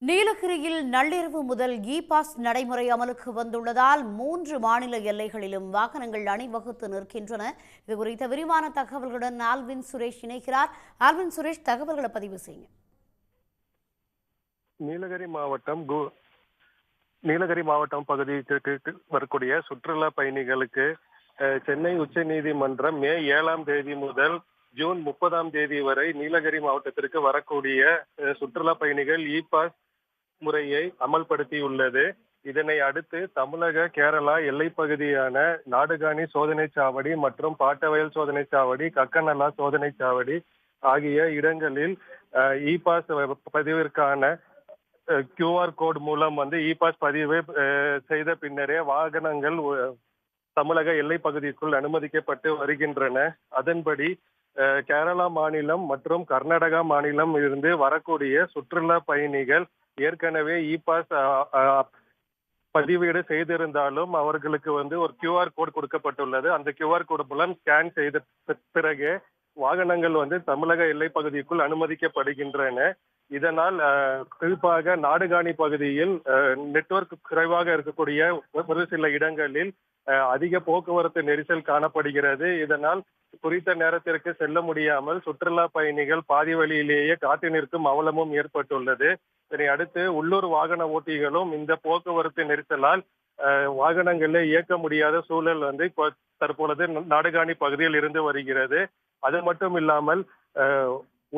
நீலகிரியில் நள்ளிரவு முதல் இ-பாஸ் நடைமுறை அமலுக்கு வந்துள்ளதால் 3 மாநில எல்லைகளிலும் வாகனங்கள் அணிவகுத்து நிற்கின்றன. இது குறித்த விரிவான தகவல்களுடன் ஆல்வின் சுரேஷ் இணைகிறார். ஆல்வின் சுரேஷ், தகவல்களை பதிவு செய்யுங்க. நீலகிரி மாவட்டம் பகுதிக்கு வரக்கூடிய சுற்றுலா பயணிகளுக்கு சென்னை உச்சநீதிமன்றம் மே 7ஆம் தேதி முதல் ஜூன் 30ஆம் தேதி வரை நீலகிரி மாவட்டத்திற்கு வரக்கூடிய சுற்றுலா பயணிகள் இ-பாஸ் முறையை அமல்படுத்தியுள்ளது. இதனை அடுத்து தமிழக கேரளா எல்லைப் பகுதியான நாடுகாணி சோதனை சாவடி மற்றும் பாட்டவயல் சோதனை சாவடி, கக்கநல்லா சோதனை சாவடி ஆகிய இடங்களில் இ-பாஸ் பதிவிற்கான QR கோட் மூலம் இ-பாஸ் பதிவு செய்த பின்னரே வாகனங்கள் தமிழக எல்லை பகுதிக்குள் அனுமதிக்கப்பட்டு வருகின்றன. அதன்படி கேரளா மாநிலம் மற்றும் கர்நாடகா மாநிலம் இருந்து வரக்கூடிய சுற்றுலா பயணிகள் ஏற்கனவே இ-பாஸ் பதிவீடு செய்திருந்தாலும் அவர்களுக்கு ஒரு QR கோட் கொடுக்கப்பட்டுள்ளது. அந்த QR கோடு மூலம் ஸ்கேன் செய்த பிறகு வாகனங்கள் தமிழக எல்லை பகுதிக்குள் அனுமதிக்கப்படுகின்றன. இதனால் குறிப்பாக நாடுகாணி பகுதியில் நெட்வொர்க் குறைவாக இருக்கக்கூடிய ஒரு சில இடங்களில் அதிக போக்குவரத்து நெரிசல் காணப்படுகிறது. இதனால் குறித்த நேரத்திற்கு செல்ல முடியாமல் சுற்றுலா பயணிகள் பாதி வழியிலேயே காத்து நிற்கும் அவலமும் ஏற்பட்டுள்ளது. இதனை அடுத்து உள்ளூர் வாகன ஓட்டிகளும் இந்த போக்குவரத்து நெரிசலால் வாகனங்களை இயக்க முடியாத சூழல் தற்பொழுது நாடுகாணி பகுதியில் இருந்து வருகிறது. அது மட்டும் இல்லாமல்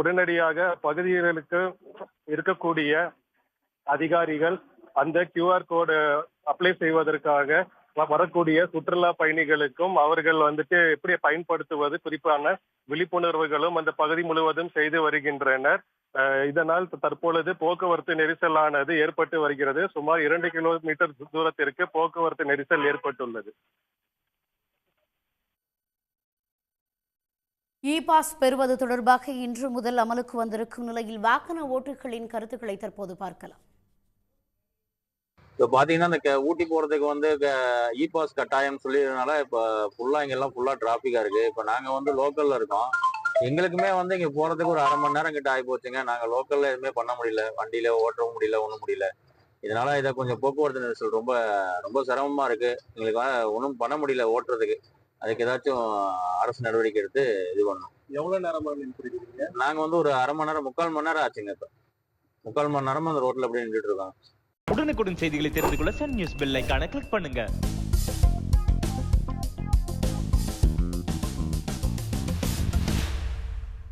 உடனடியாக பகுதிகளுக்கு இருக்கக்கூடிய அதிகாரிகள் அந்த QR கோடு அப்ளை செய்வதற்காக வரக்கூடிய சுற்றுலா பயணிகளுக்கும் அவர்கள் எப்படி பயன்படுத்துவது குறிப்பான விழிப்புணர்வுகளும் அந்த பகுதி முழுவதும் செய்து வருகின்றனர். இதனால் தற்பொழுது போக்குவரத்து நெரிசலானது ஏற்பட்டு வருகிறது. சுமார் 2 கிலோமீட்டர் தூரத்திற்கு போக்குவரத்து நெரிசல் ஏற்பட்டுள்ளது. இ-பாஸ் பெறுவது தொடர்பாக இன்று முதல் அமலுக்கு வந்திருக்கும் நிலையில் வாகன ஓட்டிகளின் கருத்துக்களை தற்போது பார்க்கலாம். இப்போ பாத்தீங்கன்னா இந்த ஊட்டி போறதுக்கு இ-பாஸ் கட்டாயம் சொல்லிடுறதுனால இப்போ இங்கெல்லாம் ஃபுல்லா டிராபிக்கா இருக்கு. இப்போ நாங்க லோக்கல்ல இருக்கோம். எங்களுக்குமே இங்க போறதுக்கு ஒரு 1/2 மணி நேரம் கிட்ட ஆகி போச்சுங்க. நாங்க லோக்கல்ல எதுவுமே பண்ண முடியல, வண்டியில ஓட்டவும் முடியல, ஒண்ணும் முடியல. இதனால இதை கொஞ்சம் போக்குவரத்து நெரிசல் ரொம்ப ரொம்ப சிரமமா இருக்கு. எங்களுக்கு ஒன்றும் பண்ண முடியல ஓட்டுறதுக்கு. அதுக்கு ஏதாச்சும் அரசு நடவடிக்கை எடுத்து இது பண்ணணும். எவ்வளவு நேரமா நின்றுருக்கீங்க? நாங்க ஒரு 1/2 மணி நேரம் 3/4 மணி நேரம் ஆச்சுங்க. இப்ப 3/4 மணி நேரமா அந்த ரோட்ல அப்படியே நின்றுட்டு இருக்கோம். உடனுக்குடன் செய்திகளை தெரிந்து கொள்ள சன் நியூஸ் பெல் ஐகானை கிளிக் பண்ணுங்க.